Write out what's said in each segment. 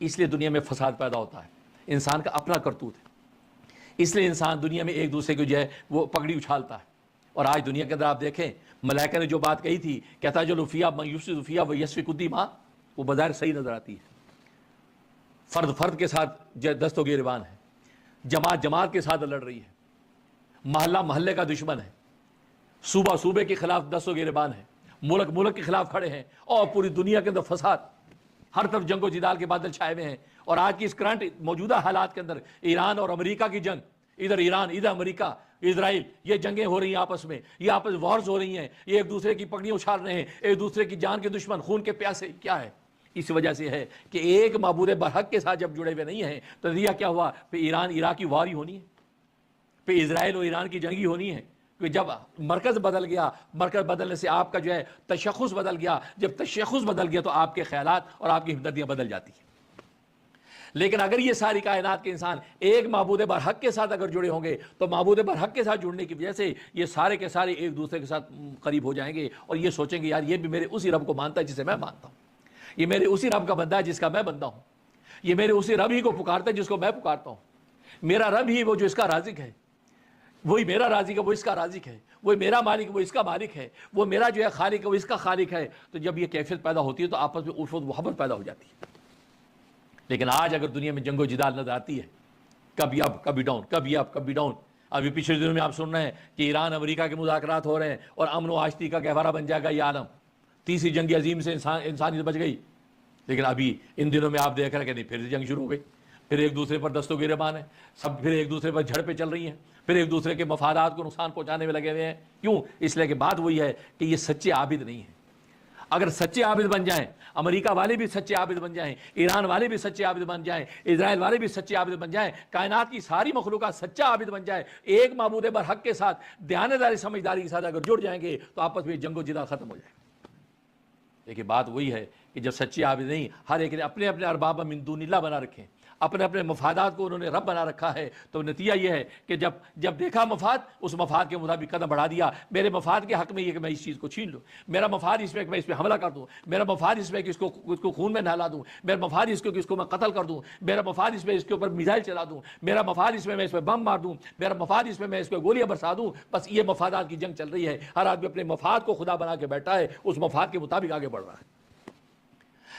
اس لیے دنیا میں فساد پیدا ہوتا ہے، انسان کا اپنا کرتوت ہے، اس لیے انسان دنیا میں ایک دوسرے کو جو ہے وہ پگڑی اچھالتا ہے۔ اور آج دنیا کے اندر آپ دیکھیں ملائکہ نے جو بات کہی تھی کہتا جو لفیہ من یفسد فیہا ویسفک الدماء، وہ بظاہر صحیح نظر آتی ہے۔ فرد فرد کے ساتھ دست و گریبان ہے، جماعت جماعت کے ساتھ لڑ رہی ہے، محلہ محلے کا دشمن ہے، صوبہ صوبے کے خلاف دست و گریبان ہے، ملک ملک کے خلاف کھڑے ہیں، اور پوری دنیا کے اندر فساد، ہر طرف جنگ و جدال کے بادل چھائے ہوئے ہیں۔ اور آج کی اس کرنٹ موجودہ حالات کے اندر ایران اور امریکہ کی جنگ، ادھر ایران ادھر امریکہ اسرائیل، یہ جنگیں ہو رہی ہیں آپس میں، یہ آپس وارز ہو رہی ہیں، یہ ایک دوسرے کی پگڑیاں اچھال رہے ہیں، ایک دوسرے کی جان کے دشمن، خون کے پیاسے۔ کیا ہے؟ اس وجہ سے ہے کہ ایک معبود برحق کے ساتھ جب جڑے ہوئے نہیں ہیں تو نتیجہ کیا ہوا؟ پھر ایران عراق کی وار ہی ہونی ہے، پھر اسرائیل اور ایران کی جنگی ہونی ہے۔ کہ جب مرکز بدل گیا، مرکز بدلنے سے آپ کا جو ہے تشخص بدل گیا، جب تشخص بدل گیا تو آپ کے خیالات اور آپ کی ہمدردیاں بدل جاتی ہیں۔ لیکن اگر یہ ساری کائنات کے انسان ایک معبود برحق کے ساتھ اگر جڑے ہوں گے تو معبود برحق کے ساتھ جڑنے کی وجہ سے یہ سارے کے سارے ایک دوسرے کے ساتھ قریب ہو جائیں گے، اور یہ سوچیں گے یار یہ بھی میرے اسی رب کو مانتا ہے جسے میں مانتا ہوں، یہ میرے اسی رب کا بندہ ہے جس کا میں بندہ ہوں، یہ میرے اسی رب ہی کو پکارتا ہے جس کو میں پکارتا ہوں، میرا رب ہی وہ جو اس کا رازق ہے، وہی میرا رازق ہے وہ اس کا رازق ہے، وہی میرا مالک وہ اس کا مالک ہے، وہ میرا جو ہے خالق ہے وہ اس کا خالق ہے۔ تو جب یہ کیفیت پیدا ہوتی ہے تو آپس میں الفت محبت پیدا ہو جاتی ہے۔ لیکن آج اگر دنیا میں جنگ و جدال نظر آتی ہے، کبھی اپ کبھی ڈاؤن، کبھی اپ کبھی ڈاؤن۔ ابھی پچھلے دنوں میں آپ سن رہے ہیں کہ ایران امریکہ کے مذاکرات ہو رہے ہیں اور امن و آشتی کا گہوارہ بن جائے گا یہ عالم، تیسری جنگ عظیم سے انسانیت بچ گئی۔ لیکن ابھی ان دنوں میں آپ دیکھ رہے ہیں کہ نہیں، پھر جنگ شروع ہو گئی، پھر ایک دوسرے پر دست و گریبان ہے، سب پھر ایک دوسرے پر جھڑپیں چل رہی ہیں، پھر ایک دوسرے کے مفادات کو نقصان پہنچانے میں لگے ہوئے ہیں۔ کیوں؟ اس لیے کہ بات وہی ہے کہ یہ سچے عابد نہیں ہیں۔ اگر سچے عابد بن جائیں، امریکہ والے بھی سچے عابد بن جائیں، ایران والے بھی سچے عابد بن جائیں، اسرائیل والے بھی سچے عابد بن جائیں، کائنات کی ساری مخلوقات سچا عابد بن جائے، ایک معبود برحق کے ساتھ دیانتداری سمجھداری کے ساتھ اگر جڑ جائیں گے تو آپس میں جنگ و جدال ختم ہو جائے گا۔ لیکن بات وہی ہے کہ جب سچے عابد نہیں، ہر ایک نے اپنے اپنے ارباب من دون اللہ بنا رکھے ہیں، اپنے اپنے مفادات کو انہوں نے رب بنا رکھا ہے، تو نتیجہ یہ ہے کہ جب دیکھا مفاد، اس مفاد کے مطابق قدم بڑھا دیا۔ میرے مفاد کے حق میں یہ کہ میں اس چیز کو چھین لوں، میرا مفاد اس میں کہ میں اس پہ حملہ کر دوں، میرا مفاد اس میں کہ اس کو خون میں نہلا دوں، میرا مفاد اس کو میں قتل کر دوں، میرا مفاد اس میں اس کے اوپر میزائل چلا دوں، میرا مفاد اس میں اس پہ بم مار دوں، میرا مفاد اس میں اس پہ گولیاں برسا دوں۔ بس یہ مفادات کی جنگ چل رہی ہے، ہر آدمی اپنے مفاد کو خدا بنا کے بیٹھا ہے، اس مفاد کے مطابق آگے بڑھ رہا ہے۔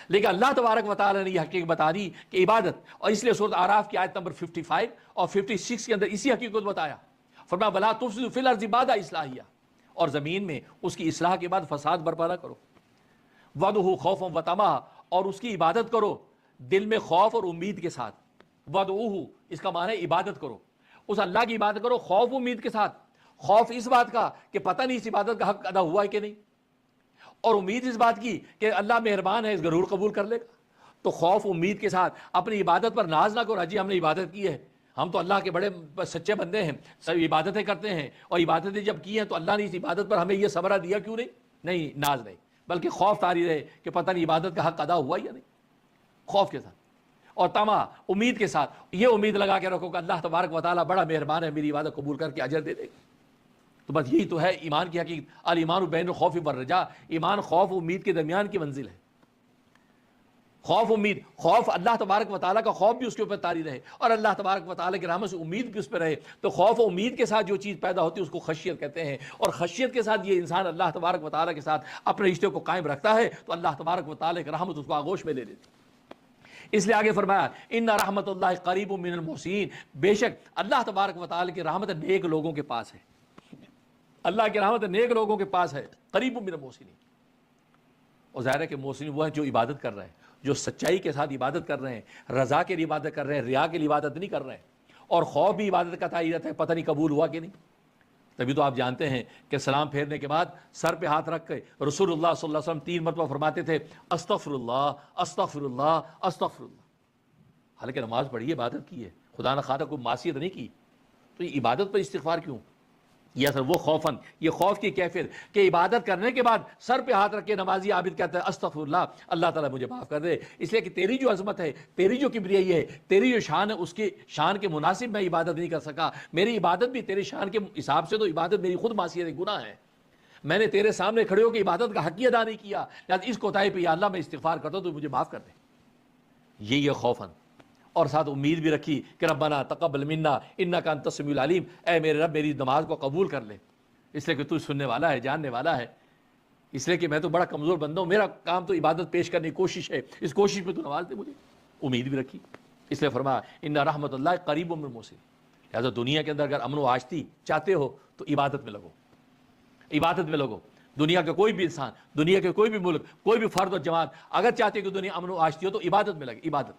لیکن اللہ تبارک و تعالیٰ نے یہ حقیقت بتا دی کہ عبادت، اور اس لیے سورۃ اعراف کی آیت نمبر 55 اور 56 کے اندر اسی حقیقت بتایا، فرمایا وَلَا تُفْسِدُوا فِي الْأَرْضِ بَعْدَ إِصْلَاحِهَا، اور زمین میں اس کی اصلاح کے بعد فساد برپا نہ کرو، وَادْعُوهُ خَوْفًا وَطَمَعًا، اور اس کی عبادت کرو دل میں خوف اور امید کے ساتھ۔ وَادْعُوهُ اس کا معنی ہے عبادت کرو، اس اللہ کی عبادت کرو خوف امید کے ساتھ۔ خوف اس بات کا کہ پتہ نہیں اس عبادت کا حق ادا ہوا ہے کہ نہیں، اور امید اس بات کی کہ اللہ مہربان ہے ضرور قبول کر لے گا۔ تو خوف امید کے ساتھ اپنی عبادت پر ناز نہ کرو، حجی ہم نے عبادت کی ہے، ہم تو اللہ کے بڑے سچے بندے ہیں، سب عبادتیں کرتے ہیں، اور عبادتیں جب کی ہیں تو اللہ نے اس عبادت پر ہمیں یہ ثمرہ دیا کیوں نہیں؟ نہیں، ناز نہیں، بلکہ خوف طاری رہے کہ پتہ نہیں عبادت کا حق ادا ہوا یا نہیں، خوف کے ساتھ۔ اور طمع امید کے ساتھ، یہ امید لگا کے رکھو کہ اللہ تبارک و تعالیٰ بڑا مہربان ہے، میری عبادت قبول کر کے اجر دے دے گا۔ تو بس یہی تو ہے ایمان کی حقیقت، الایمان بین الخوف والرجاء، ایمان خوف و امید کے درمیان کی منزل ہے۔ خوف امید، خوف اللہ تبارک و تعالیٰ کا خوف بھی اس کے اوپر طاری رہے، اور اللہ تبارک و تعالیٰ کی رحمت سے امید بھی اس پہ رہے۔ تو خوف و امید کے ساتھ جو چیز پیدا ہوتی ہے اس کو خشیت کہتے ہیں، اور خشیت کے ساتھ یہ انسان اللہ تبارک و تعالیٰ کے ساتھ اپنے رشتے کو قائم رکھتا ہے تو اللہ تبارک و تعالیٰ کی رحمت اس کو آغوش میں لے لیتی۔ اس لیے آگے فرمایا ان رحمت اللہ قریب من المحسنین، بے شک اللہ تبارک و تعالیٰ کی رحمت نیک لوگوں کے پاس ہے، اللہ کی رحمت نیک لوگوں کے پاس ہے، قریب من المحسنین۔ اور ظاہر ہے کہ محسن وہ ہیں جو عبادت کر رہے ہیں، جو سچائی کے ساتھ عبادت کر رہے ہیں، رضا کے لیے عبادت کر رہے ہیں، ریا کے لیے عبادت نہیں کر رہے ہیں، اور خوف بھی عبادت کا تعین ہے، پتہ نہیں قبول ہوا کہ نہیں۔ تبھی تو آپ جانتے ہیں کہ سلام پھیرنے کے بعد سر پہ ہاتھ رکھ کے رسول اللہ صلی اللہ علیہ وسلم 3 مرتبہ فرماتے تھے استغفر اللہ استغفر اللہ استغفر اللہ۔ حالانکہ نماز پڑھی ہے، عبادت کی ہے، خدا نہ خواستہ کوئی معصیت نہیں کی، تو یہ عبادت پر استغفار کیوں؟ یہ اثر وہ خوفن، یہ خوف کی کیفیت کہ عبادت کرنے کے بعد سر پہ ہاتھ رکھ کے نمازی عابد کہتا ہے استغفر اللہ، اللہ تعالیٰ مجھے معاف کر دے، اس لیے کہ تیری جو عظمت ہے، تیری جو کبریائی ہے، تیری جو شان ہے، اس کی شان کے مناسب میں عبادت نہیں کر سکا، میری عبادت بھی تیری شان کے حساب سے تو عبادت میری خود معصیت ہے، گناہ ہے، میں نے تیرے سامنے کھڑے ہو کے عبادت کا حق ہی ادا نہیں کیا، لہٰذا اس کوتاہی پہ یا اللہ میں استغفار کرتا ہوں تو مجھے معاف کر دے۔ یہ خوفاً، اور ساتھ امید بھی رکھی کہ ربنا تقبل منا انک انت السمیع العلیم، اے میرے رب میری نماز کو قبول کر لے، اس لیے کہ تو سننے والا ہے، جاننے والا ہے، اس لیے کہ میں تو بڑا کمزور بندہ ہوں، میرا کام تو عبادت پیش کرنے کی کوشش ہے، اس کوشش میں تو نواز دے مجھے۔ امید بھی رکھی، اس لیے فرمایا ان رحمت اللہ قریب من المحسنین، لہٰذا دنیا کے اندر اگر امن و آشتی چاہتے ہو تو عبادت میں لگو، عبادت میں لگو۔ دنیا کا کوئی بھی انسان، دنیا کے کوئی بھی ملک، کوئی بھی فرد اور جماعت اگر چاہتے کہ دنیا امن و آشتی ہو تو عبادت میں لگے، عبادت۔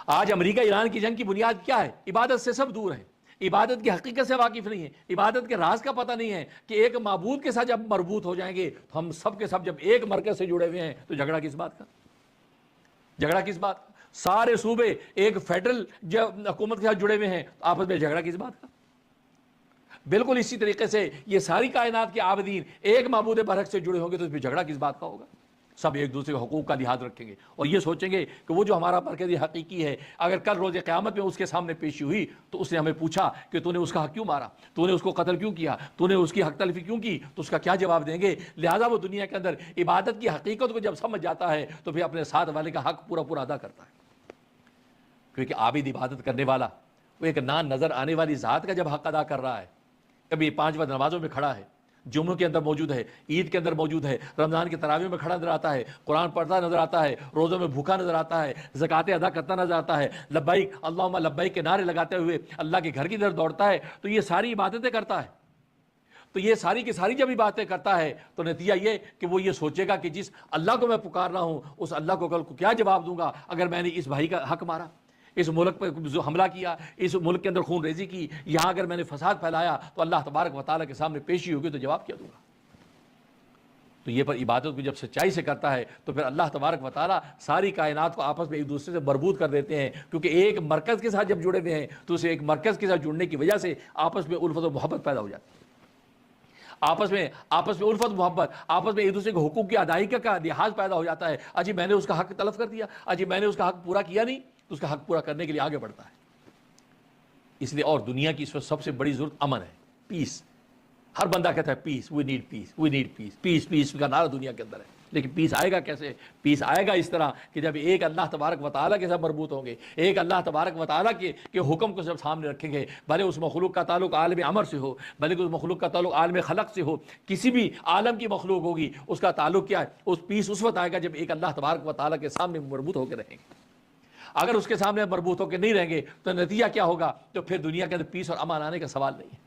آج امریکہ ایران کی جنگ کی بنیاد کیا ہے؟ عبادت سے سب دور ہیں، عبادت کی حقیقت سے واقف نہیں ہے، عبادت کے راز کا پتہ نہیں ہے کہ ایک معبود کے ساتھ جب مربوط ہو جائیں گے تو ہم سب کے سب جب ایک مرکز سے جڑے ہوئے ہیں تو جھگڑا کس بات کا؟ جھگڑا کس بات کا؟ سارے صوبے ایک فیڈرل حکومت کے ساتھ جڑے ہوئے ہیں تو آپس میں جھگڑا کس بات کا؟ بالکل اسی طریقے سے یہ ساری کائنات کے عابدین ایک معبود برحق سے جڑے ہوں گے تو اس میں جھگڑا کس بات کا ہوگا؟ سب ایک دوسرے کے حقوق کا لحاظ رکھیں گے اور یہ سوچیں گے کہ وہ جو ہمارا مرکزی حقیقی ہے اگر کل روز قیامت میں اس کے سامنے پیشی ہوئی تو اس نے ہمیں پوچھا کہ تو نے اس کا حق کیوں مارا، تو نے اس کو قتل کیوں کیا، تو نے اس کی حق تلفی کیوں کی، تو اس کا کیا جواب دیں گے؟ لہٰذا وہ دنیا کے اندر عبادت کی حقیقت کو جب سمجھ جاتا ہے تو پھر اپنے ساتھ والے کا حق پورا پورا ادا کرتا ہے، کیونکہ عابد عبادت کرنے والا وہ ایک نظر آنے والی ذات کا جب حق ادا کر رہا ہے، کبھی 5 وقت نمازوں میں کھڑا ہے، جمعوں کے اندر موجود ہے، عید کے اندر موجود ہے، رمضان کی تراویح میں کھڑا نظر آتا ہے، قرآن پڑھتا نظر آتا ہے، روزوں میں بھوکا نظر آتا ہے، زکوٰۃ ادا کرتا نظر آتا ہے، لبیک اللہم لبیک کے نعرے لگاتے ہوئے اللہ کے گھر کی طرف دوڑتا ہے، تو یہ ساری عبادتیں کرتا ہے۔ تو یہ ساری کی ساری جب باتیں کرتا ہے تو نتیجہ یہ کہ وہ یہ سوچے گا کہ جس اللہ کو میں پکار رہا ہوں اس اللہ کو کل کو کیا جواب دوں گا اگر میں نے اس بھائی کا حق مارا، اس ملک پہ جو حملہ کیا، اس ملک کے اندر خون ریزی کی، یہاں اگر میں نے فساد پھیلایا تو اللہ تبارک و تعالیٰ کے سامنے پیشی ہوگی تو جواب کیا دوں گا؟ تو یہ پر عبادت کو جب سچائی سے کرتا ہے تو پھر اللہ تبارک و تعالیٰ ساری کائنات کو آپس میں ایک دوسرے سے مربوط کر دیتے ہیں، کیونکہ ایک مرکز کے ساتھ جب جڑے ہوئے ہیں تو اسے ایک مرکز کے ساتھ جڑنے کی وجہ سے آپس میں الفت و محبت پیدا ہو جاتی ہے، آپس میں الفت محبت، آپس میں ایک دوسرے کے حقوق کی ادائیگی کا لحاظ پیدا ہو جاتا ہے۔ اجی میں نے اس کا حق تلف کر دیا، اجی میں نے اس کا حق پورا کیا نہیں، تو اس کا حق پورا کرنے کے لیے آگے بڑھتا ہے۔ اس لیے اور دنیا کی اس وقت سب سے بڑی ضرورت امن ہے، پیس۔ ہر بندہ کہتا ہے پیس، we need piece, we need پیس، پیس پیس کا نعرہ دنیا کے اندر ہے، لیکن پیس آئے گا کیسے؟ پیس آئے گا اس طرح کہ جب ایک اللہ تبارک و تعالیٰ کے ساتھ مربوط ہوں گے، ایک اللہ تبارک و تعالیٰ کے حکم کو جب سامنے رکھیں گے، بھلے اس مخلوق کا تعلق عالم امر سے ہو، بھلے اس مخلوق کا تعلق عالم خلق سے ہو، کسی بھی عالم کی مخلوق ہوگی اس کا تعلق کیا ہے؟ اس پیس اس وقت آئے گا جب ایک اللہ تبارک و تعالیٰ کے سامنے مربوط ہو کے رہیں گے۔ اگر اس کے سامنے مربوط ہو کے نہیں رہیں گے تو نتیجہ کیا ہوگا؟ تو پھر دنیا کے اندر پیس اور امن آنے کا سوال نہیں ہے،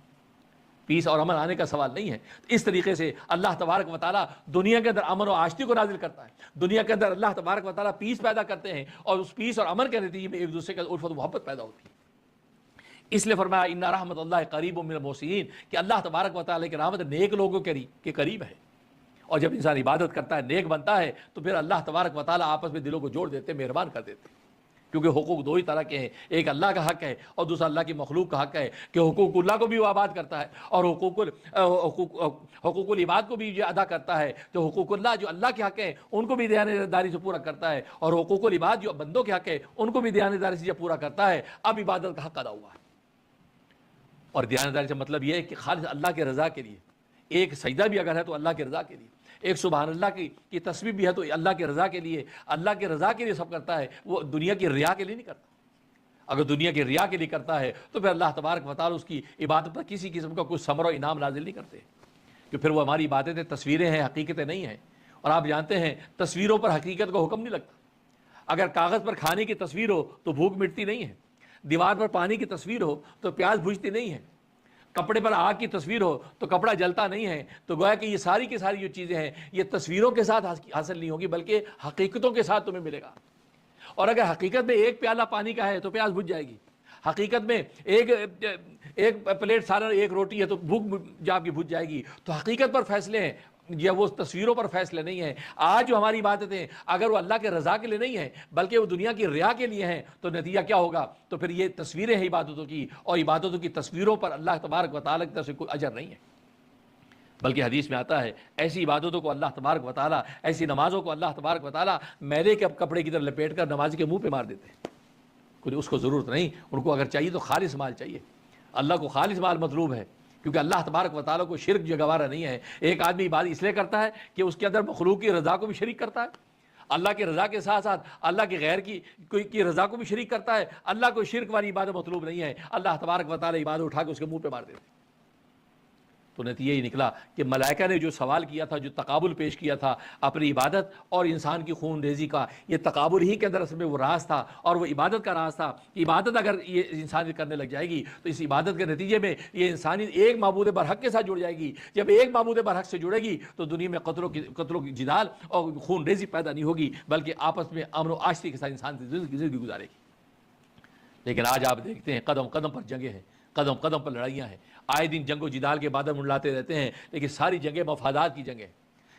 پیس اور امن آنے کا سوال نہیں ہے۔ اس طریقے سے اللہ تبارک و تعالیٰ دنیا کے اندر امن و آشتی کو نازل کرتا ہے، دنیا کے اندر اللہ تبارک و تعالیٰ پیس پیدا کرتے ہیں اور اس پیس اور امن کے نتیجے میں ایک دوسرے کا الفت و محبت پیدا ہوتی ہے۔ اس لیے فرمایا ان رحمت اللہ قریب من المحسنین، کہ اللہ تبارک و تعالیٰ کی رحمت نیک لوگوں کے قریب ہے، اور جب انسان عبادت کرتا ہے، نیک بنتا ہے، تو پھر اللہ تبارک و تعالیٰ آپس میں دلوں کو جوڑ دیتے ہیں، مہربان کر دیتے ہیں، کیونکہ حقوق دو ہی طرح کے ہیں، ایک اللہ کا حق ہے اور دوسرا اللہ کی مخلوق کا حق ہے، کہ حقوق اللہ کو بھی وہ آباد کرتا ہے اور حقوق العباد کو بھی ادا کرتا ہے، جو حقوق اللہ جو اللہ کے حق ہے ان کو بھی دیانتداری سے پورا کرتا ہے، اور حقوق العباد جو بندوں کے حق ہے ان کو بھی دیانتداری سے پورا کرتا ہے۔ اب عبادت کا حق ادا ہوا ہے، اور دیانتداری سے مطلب یہ ہے کہ خالص اللہ کے رضا کے لیے، ایک سجدہ بھی اگر ہے تو اللہ کی رضا کے لیے، ایک سبحان اللہ کی تسبیح بھی ہے تو اللہ کی رضا کے لیے، اللہ کی رضا کے لیے سب کرتا ہے، وہ دنیا کی ریا کے لیے نہیں کرتا۔ اگر دنیا کی ریا کے لیے کرتا ہے تو پھر اللہ تبارک و تعالیٰ اس کی عبادت پر کسی قسم کا کوئی ثمر و انعام نازل نہیں کرتے، کہ پھر وہ ہماری عبادتیں تصویریں ہیں، حقیقتیں نہیں ہیں۔ اور آپ جانتے ہیں تصویروں پر حقیقت کا حکم نہیں لگتا۔ اگر کاغذ پر کھانے کی تصویر ہو تو بھوک مٹتی نہیں ہے، دیوار پر پانی کی تصویر ہو تو پیاس بجھتی نہیں ہے، کپڑے پر آگ کی تصویر ہو تو کپڑا جلتا نہیں ہے۔ تو گویا کہ یہ ساری کی ساری جو چیزیں ہیں یہ تصویروں کے ساتھ حاصل نہیں ہوگی بلکہ حقیقتوں کے ساتھ تمہیں ملے گا۔ اور اگر حقیقت میں ایک پیالہ پانی کا ہے تو پیاس بجھ جائے گی، حقیقت میں ایک پلیٹ سالن ایک روٹی ہے تو بھوک جب کی بجھ جائے گی۔ تو حقیقت پر فیصلے ہیں یا وہ تصویروں پر فیصلے نہیں ہیں۔ آج جو ہماری عبادتیں اگر وہ اللہ کے رضا کے لیے نہیں ہیں بلکہ وہ دنیا کی ریا کے لیے ہیں تو نتیجہ کیا ہوگا؟ تو پھر یہ تصویریں ہیں عبادتوں کی، اور عبادتوں کی تصویروں پر اللہ تبارک و تعالیٰ کی طرف سے کوئی اجر نہیں ہے، بلکہ حدیث میں آتا ہے ایسی عبادتوں کو اللہ تبارک و تعالیٰ، ایسی نمازوں کو اللہ تبارک و تعالیٰ میلے کے کپڑے کی طرح لپیٹ کر نمازی کے منہ پہ مار دیتے ہیں۔ کوئی اس کو ضرورت نہیں، ان کو اگر چاہیے تو خالص مال چاہیے، اللہ کو خالص مال مطلوب ہے، کیونکہ اللہ تبارک و تعالیٰ کو شرک جو گوارا نہیں ہے۔ ایک آدمی عبادت اس لیے کرتا ہے کہ اس کے اندر مخلوق کی رضا کو بھی شریک کرتا ہے، اللہ کی رضا کے ساتھ ساتھ اللہ کے غیر کی رضا کو بھی شریک کرتا ہے. اللہ کو شرک والی عبادت مطلوب نہیں ہے. اللہ تبارک و تعالیٰ عبادت اٹھا کے اس کے منہ پہ مار دیتے. تو نتیجہ یہ نکلا کہ ملائکہ نے جو سوال کیا تھا, جو تقابل پیش کیا تھا اپنی عبادت اور انسان کی خون ریزی کا, یہ تقابل ہی کے اندر اصل میں وہ راز تھا اور وہ عبادت کا راز تھا. کہ عبادت اگر یہ انسانیت کرنے لگ جائے گی تو اس عبادت کے نتیجے میں یہ انسانیت ایک معبود برحق کے ساتھ جڑ جائے گی. جب ایک معبود برحق سے جڑے گی تو دنیا میں قتلوں کی جدال اور خون ریزی پیدا نہیں ہوگی, بلکہ آپس میں امن و آشتی کے ساتھ انسان زندگی گزارے گی. لیکن آج آپ دیکھتے ہیں قدم قدم پر جنگیں ہیں, قدم قدم پر لڑائیاں ہیں, آئے دن جنگ و جدال کے بادل منڈلاتے رہتے ہیں. لیکن ساری جنگیں مفادات کی جنگیں,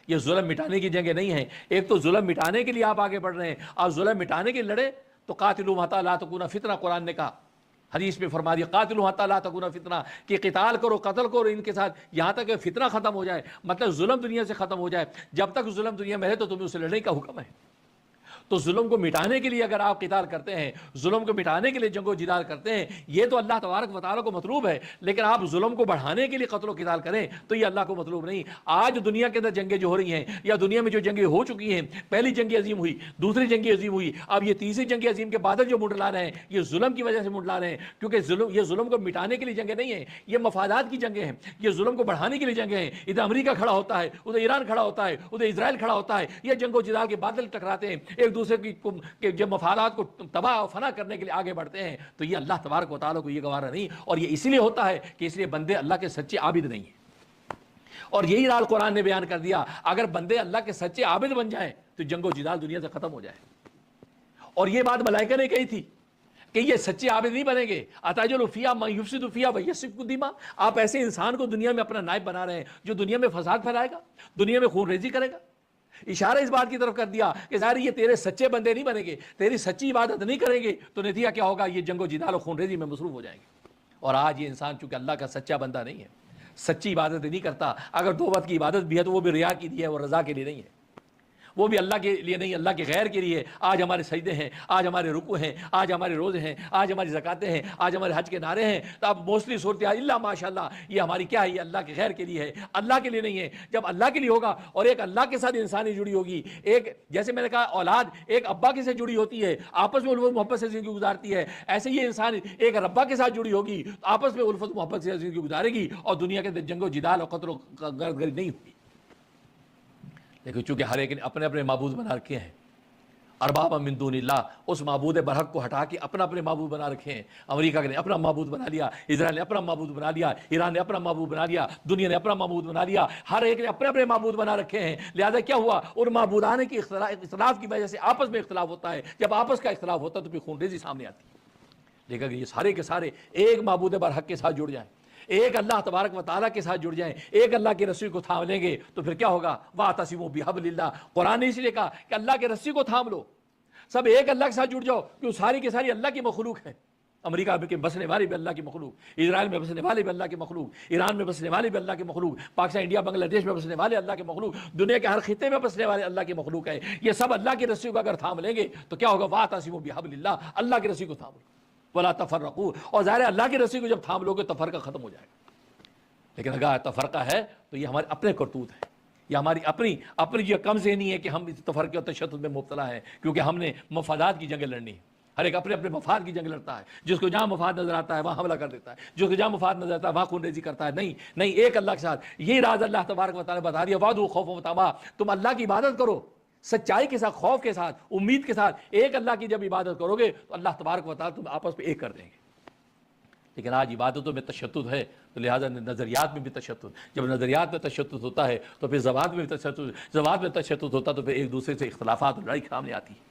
یہ ظلم مٹانے کی جنگیں نہیں ہیں. ایک تو ظلم مٹانے کے لیے آپ آگے بڑھ رہے ہیں, آپ ظلم مٹانے کے لڑے تو قاتلوا حتی لا تکون فتنہ, قرآن نے کہا, حدیث میں فرما دیا قاتلوا حتی لا تکون فتنہ, کہ قتال کرو, قتل کرو ان کے ساتھ یہاں تک کہ فتنہ ختم ہو جائے, مطلب ظلم دنیا سے ختم ہو جائے. جب تک ظلم دنیا میں ہے تو تمہیں اسے لڑنے کا حکم ہے. تو ظلم کو مٹانے کے لیے اگر آپ قتال کرتے ہیں, ظلم کو مٹانے کے لیے جنگ و جدال کرتے ہیں, یہ تو اللہ تبارک و تعالیٰ کو مطلوب ہے. لیکن آپ ظلم کو بڑھانے کے لیے قتل و قتال کریں تو یہ اللہ کو مطلوب نہیں. آج دنیا کے اندر جنگیں جو ہو رہی ہیں یا دنیا میں جو جنگیں ہو چکی ہیں, پہلی جنگ عظیم ہوئی, دوسری جنگ عظیم ہوئی, اب یہ تیسری جنگ عظیم کے بادل جو منڈلا رہے ہیں یہ ظلم کی وجہ سے منڈلا رہے ہیں. کیونکہ یہ ظلم کو مٹانے کے لیے جنگیں نہیں ہیں, یہ مفادات کی جنگیں ہیں. یہ ظلم کو بڑھانے کے لیے جنگیں ہیں. ادھر امریکہ کھڑا ہوتا ہے, ادھر ایران کھڑا ہوتا ہے, ادھر اسرائیل کھڑا ہوتا ہے. یہ جنگ و جدال کے بادل ٹکراتے ہیں ایک دوسرے کی کہ جب مفادات کو تباہ و فنا کرنے کے لیے آگے بڑھتے ہیں تو یہ اللہ تبارک و تعالیٰ کو یہ گوارا نہیں. اور یہ اسی لیے ہوتا ہے کہ اس لیے بندے اللہ کے سچے عابد نہیں ہیں. اور یہی راز قرآن نے بیان کر دیا, اگر بندے اللہ کے سچے عابد بن جائیں تو جنگ و جدال دنیا سے ختم ہو جائے. اور یہ بات ملائکہ نے کہی تھی کہ یہ سچے عابد نہیں بنیں گے. اتجعل فیہا من یفسد فیہا ویسفک الدماء, آپ ایسے انسان کو دنیا میں اپنا نائب بنا رہے ہیں جو دنیا میں فساد پھیلائے گا, دنیا میں خون ریزی کرے گا. اشارہ اس بات کی طرف کر دیا کہ ظاہر یہ تیرے سچے بندے نہیں بنیں گے, تیری سچی عبادت نہیں کریں گے تو نتیجہ کیا ہوگا, یہ جنگ و جدال و خون ریزی میں مصروف ہو جائیں گے. اور آج یہ انسان چونکہ اللہ کا سچا بندہ نہیں ہے, سچی عبادت نہیں کرتا, اگر دو وقت کی عبادت بھی ہے تو وہ بھی ریا کی دی ہے, وہ رضا کے لیے نہیں ہے, وہ بھی اللہ کے لیے نہیں, اللہ کے غیر کے لیے. آج ہمارے سجدے ہیں, آج ہمارے رکوع ہیں, آج ہمارے روزے ہیں, آج ہماری زکاتیں ہیں, آج ہمارے حج کے نعرے ہیں, تو اب موسٹلی صورتحال اللہ ماشاء اللہ یہ ہماری کیا ہے, یہ اللہ کے غیر کے لیے ہے, اللہ کے لیے نہیں ہے. جب اللہ کے لیے ہوگا اور ایک اللہ کے ساتھ انسانی جڑی ہوگی, ایک جیسے میں نے کہا اولاد ایک ابا کے ساتھ جڑی ہوتی ہے, آپس میں الفت محبت سے زندگی گزارتی ہے, ایسے یہ انسان ایک ربا کے ساتھ جڑی ہوگی, آپس میں الفت محبت سے زندگی گزارے گی اور دنیا کے اندر جنگ و جدال اور قتل و غرض گری نہیں ہوگی. لیکن چونکہ ہر ایک نے اپنے اپنے معبود بنا رکھے ہیں, ارباب من دون اللہ, اس معبود برحق کو ہٹا کے اپنا اپنے معبود بنا رکھے ہیں. امریکہ نے اپنا معبود بنا لیا, اسرائیل نے اپنا معبود بنا لیا, ایران نے اپنا معبود بنا لیا, دنیا نے اپنا معبود بنا لیا, ہر ایک نے اپنے اپنے معبود بنا رکھے ہیں. لہذا کیا ہوا, ان معبودانے کی اختلاف کی وجہ سے آپس میں اختلاف ہوتا ہے. جب آپس کا اختلاف ہوتا ہے تو پھر خون ریزی سامنے آتی ہے. لیکن یہ سارے کے سارے ایک معبود برحق کے ساتھ جڑ جائیں, ایک اللہ تبارک و تعالیٰ کے ساتھ جڑ جائیں, ایک اللہ کی رسی کو تھام لیں گے تو پھر کیا ہوگا, واعتصموا بحبل اللہ. قرآن نے اس لیے کہا کہ اللہ کی رسی کو تھام لو, سب ایک اللہ کے ساتھ جڑ جاؤ, کیوں ساری کی ساری اللہ کی مخلوق ہے. امریکہ میں بسنے والے بھی اللہ کی مخلوق, اسرائیل میں بسنے والے بھی اللہ کی مخلوق, ایران میں بسنے والے بھی اللہ کی مخلوق, پاکستان انڈیا بنگلہ دیش میں بسنے والے اللہ کے مخلوق, دنیا کے ہر خطے میں بسنے والے اللہ کی مخلوق ہے. یہ سب اللہ کی رسی کو اگر تھام لیں گے تو کیا ہوگا, واعتصموا بحبل اللہ, اللہ کی رسی کو تھام لو, ولا تفرقوا. اور ظاہر اللہ کی رسی کو جب تھام لو گے تو فرقہ ختم ہو جائے گا. لیکن اگر تفرقہ ہے تو یہ ہمارے اپنے کرتوت ہے, یہ ہماری اپنی جو کم ذہنی ہے کہ ہم اس تفرقے اور تشدد میں مبتلا ہیں, کیونکہ ہم نے مفادات کی جنگیں لڑنی ہے. ہر ایک اپنے اپنے مفاد کی جنگ لڑتا ہے, جس کو جہاں مفاد نظر آتا ہے وہاں حملہ کر دیتا ہے, جس کو جہاں مفاد نظر آتا ہے وہاں خون ریزی کرتا ہے. نہیں, ایک اللہ کے ساتھ. یہی راز اللہ تبارک و تعالیٰ بتا دیا, وعدوا خوف و طمع, تم اللہ کی عبادت کرو سچائی کے ساتھ, خوف کے ساتھ, امید کے ساتھ. ایک اللہ کی جب عبادت کرو گے تو اللہ تبارک و تعالیٰ تم آپس میں ایک کر دیں گے. لیکن آج عبادتوں میں تشدد ہے تو لہٰذا نظریات میں بھی تشدد. جب نظریات میں تشدد ہوتا ہے تو پھر زبان میں بھی تشدد, زبان میں تشدد ہوتا تو پھر ایک دوسرے سے اختلافات اور لڑائی سامنے آتی ہے.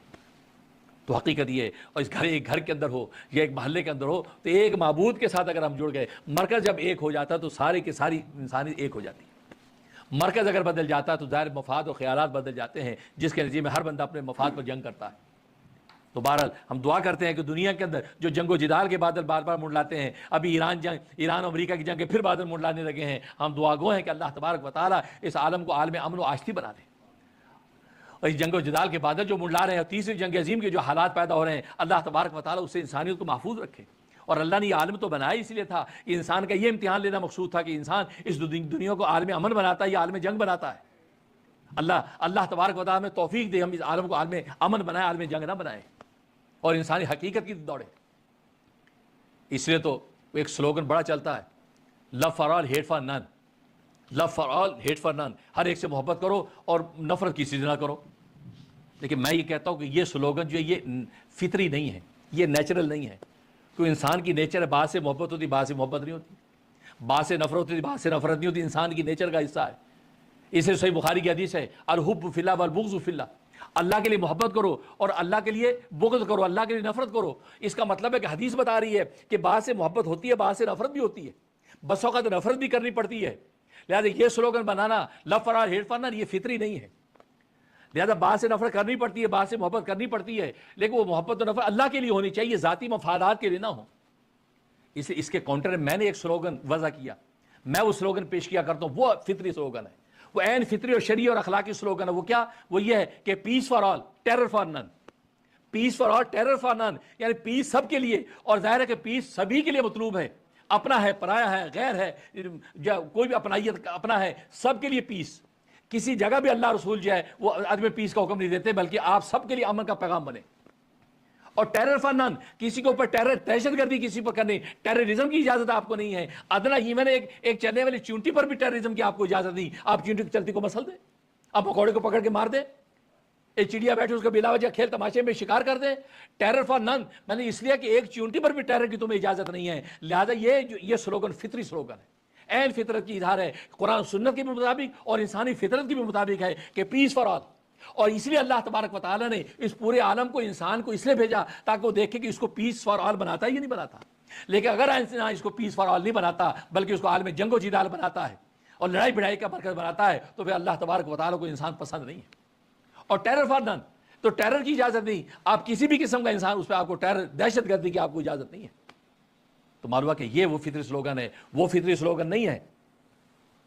تو حقیقت یہ ہے, اور اس ایک گھر کے اندر ہو یا ایک محلے کے اندر ہو تو ایک معبود کے ساتھ اگر ہم جڑ گئے, مرکز جب ایک ہو جاتا ہے تو سارے کی ساری انسانیت ایک ہو جاتی ہے. مرکز اگر بدل جاتا ہے تو ظاہر مفاد اور خیالات بدل جاتے ہیں, جس کے نتیجے میں ہر بندہ اپنے مفاد پر جنگ کرتا ہے. تو بہرحال ہم دعا کرتے ہیں کہ دنیا کے اندر جو جنگ و جدال کے بادل بار بار منڈلاتے ہیں, ابھی ایران امریکہ کی جنگ کے پھر بادل منڈلانے لگے ہیں, ہم دعا گو ہیں کہ اللہ تبارک و تعالیٰ اس عالم کو عالم امن و آشتی بنا دے. اور اس جنگ و جدال کے بادل جو منڈلا رہے ہیں, اور تیسری جنگ عظیم کے جو حالات پیدا ہو رہے ہیں, اللہ تبارک و تعالیٰ اس سے انسانیت کو محفوظ رکھے. اور اللہ نے یہ عالم تو بنایا اس لیے تھا کہ انسان کا یہ امتحان لینا مقصود تھا کہ انسان اس دنیا کو عالم امن بناتا ہے یا عالم جنگ بناتا ہے. اللہ تبارک و تعالیٰ میں توفیق دے ہم اس عالم کو عالم امن بنائیں، عالم جنگ نہ بنائیں اور انسانی حقیقت کی دوڑے۔ اس لیے تو ایک سلوگن بڑا چلتا ہے، love for all hate for none, love for all hate for none, ہر ایک سے محبت کرو اور نفرت کسی سے نہ کرو۔ لیکن میں یہ کہتا ہوں کہ یہ سلوگن جو ہے یہ فطری نہیں ہے، یہ نیچرل نہیں ہے۔ کوئی انسان کی نیچر ہے، بعض سے محبت ہوتی، بعض سے محبت نہیں ہوتی، بعض سے نفرت ہوتی، بعض سے نفرت نہیں ہوتی، انسان کی نیچر کا حصہ ہے۔ اس لیے صحیح بخاری کی حدیث ہے، الحب فی اللہ والبغض فی اللہ، اللہ کے لیے محبت کرو اور اللہ کے لیے بغض کرو، اللہ کے لیے نفرت کرو۔ اس کا مطلب ہے کہ حدیث بتا رہی ہے کہ بعض سے محبت ہوتی ہے، بعض سے نفرت بھی ہوتی ہے، بس اوقات نفرت بھی کرنی پڑتی ہے۔ لہٰذا یہ سلوگن بنانا love for all hate for none یہ فطری نہیں ہے۔ لہٰذا بعض سے نفرت کرنی پڑتی ہے، بعض سے محبت کرنی پڑتی ہے، لیکن وہ محبت و نفرت اللہ کے لیے ہونی چاہیے، ذاتی مفادات کے لیے نہ ہو۔ اس کے کاؤنٹر میں میں نے ایک سلوگن وضع کیا، میں وہ سلوگن پیش کیا کرتا ہوں، وہ فطری سلوگن ہے، وہ عین فطری اور شرعی اور اخلاقی سلوگن ہے۔ وہ کیا؟ وہ یہ ہے کہ پیس فار آل ٹیرر فار نن، پیس فار آل ٹیرر فار نن، یعنی پیس سب کے لیے، اور ظاہر ہے کہ پیس سبھی کے لیے مطلوب ہے، اپنا ہے، پرایا ہے، غیر ہے، کوئی بھی اپنائیت اپنا ہے، سب کے لیے پیس۔ کسی جگہ بھی اللہ رسول جو ہے وہ عدم پیس کا حکم نہیں دیتے، بلکہ آپ سب کے لیے امن کا پیغام بنے۔ اور ٹیرر فار نن، کسی کے اوپر ٹیرر، دہشت گردی کسی پر کرنی، ٹیررزم کی اجازت آپ کو نہیں ہے۔ ادنا ایون ایک چلنے والی چونٹی پر بھی ٹیررزم کی آپ کو اجازت نہیں، آپ چونٹی کی چلتی کو مسل دیں، آپ پکوڑے کو پکڑ کے مار دیں، ایک چڑیا بیٹھے اس کا بلا وجہ کھیل تماشے میں شکار کر دیں۔ ٹیرر فار نن میں نے اس لیے کہ ایک چونٹی پر بھی ٹیرر کی تمہیں اجازت نہیں ہے۔ لہذا یہ سلوگن فطری سلوگن ہے، عین فطرت کی اظہار ہے، قرآن سنت کے بھی مطابق اور انسانی فطرت کے بھی مطابق ہے کہ پیس فار آل۔ اور اس لیے اللہ تبارک و تعالیٰ نے اس پورے عالم کو، انسان کو اس لیے بھیجا تاکہ وہ دیکھے کہ اس کو پیس فار آل بناتا ہے یا نہیں بناتا۔ لیکن اگر انسان اس کو پیس فار آل نہیں بناتا بلکہ اس کو عالم جنگ و جدال بناتا ہے اور لڑائی بڑھائی کا مرکز بناتا ہے، تو پھر اللہ تبارک و تعالیٰ کو انسان پسند نہیں ہے۔ اور ٹیرر فار نن، تو ٹیرر کی اجازت نہیں، آپ کسی بھی قسم کا انسان اس پہ آپ کو ٹیرر، دہشت گردی کی آپ کو اجازت نہیں ہے۔ تو معلوم ہے کہ یہ وہ فطری سلوگن ہے، وہ فطری سلوگن نہیں ہے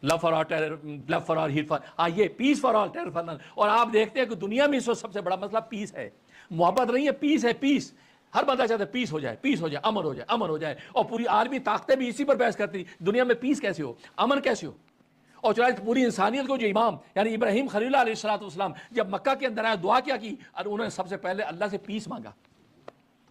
love for all terror, love for all hate for, یہ peace for all terror for none. اور آپ دیکھتے ہیں کہ دنیا میں اس وقت سب سے بڑا مسئلہ پیس ہے، محبت نہیں ہے، پیس ہے، پیس۔ ہر بندہ چاہتا ہے پیس ہو جائے، پیس ہو جائے، امن ہو جائے، امن ہو جائے، اور پوری عالمی طاقتیں بھی اسی پر بحث کرتی دنیا میں پیس کیسے ہو، امن کیسے ہو۔ اور چنانچہ پوری انسانیت کو جو امام یعنی ابراہیم خلیل اللہ علیہ السلام جب مکہ کے اندر آئے، دعا کیا کی، اور انہوں نے سب سے پہلے اللہ سے پیس مانگا،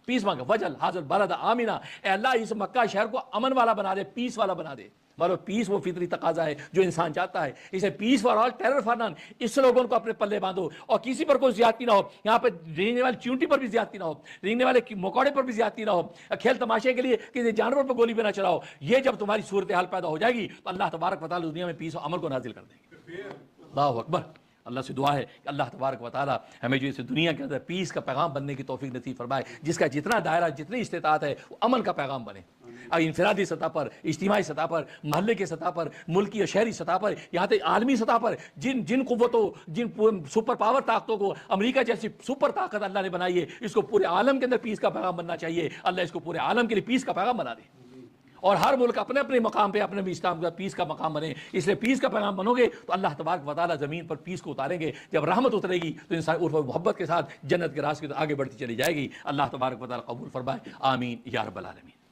پیس مانگا، وجل حاضر البلد آمنا، اے اللہ اس مکہ شہر کو امن والا بنا دے، پیس والا بنا دے۔ مطلب پیس وہ فطری تقاضا ہے جو انسان چاہتا ہے۔ اسے پیس فار آل ٹیرر فار نن، اس لوگوں کو اپنے پلے باندھو اور کسی پر کوئی زیادتی نہ ہو، یہاں پہ رینگنے والی چونٹی پر بھی زیادتی نہ ہو، رینگنے والے مکوڑے پر بھی زیادتی نہ ہو، کھیل تماشے کے لیے کسی جانور پر گولی بھی نہ چلاؤ۔ یہ جب تمہاری صورتحال پیدا ہو جائے گی تو اللہ تبارک و تعالیٰ دنیا میں پیس و امن کو نازل کر دے گی۔ اللہ اکبر۔ اللہ سے دعا ہے کہ اللہ تبارک و تعالیٰ ہمیں جو اس دنیا کے اندر پیس کا پیغام بننے کی توفیق نصیب فرمائے، جس کا جتنا دائرہ، جتنی استطاعت ہے وہ امن کا پیغام بنے۔ انفرادی سطح پر، اجتماعی سطح پر، محلے کے سطح پر، ملکی اور شہری سطح پر، یہاں تک عالمی سطح پر جن قوتوں، جن سپر پاور طاقتوں کو امریکہ جیسی سپر طاقت اللہ نے بنائی ہے، اس کو پورے عالم کے اندر پیس کا پیغام بننا چاہیے۔ اللہ اس کو پورے عالم کے لیے پیس کا پیغام بنا دے، اور ہر ملک اپنے اپنے مقام پہ اپنے بھی اسلام کا پیس کا مقام بنے۔ اس لیے پیس کا پیغام بنو گے تو اللہ تبارک و تعالیٰ زمین پر پیس کو اتاریں گے۔ جب رحمت اترے گی تو انسان عرف و محبت کے ساتھ جنت کے راستے آگے بڑھتی چلی جائے گی۔ اللہ تبارک و تعالیٰ قبول فرمائے، آمین یا رب العالمین۔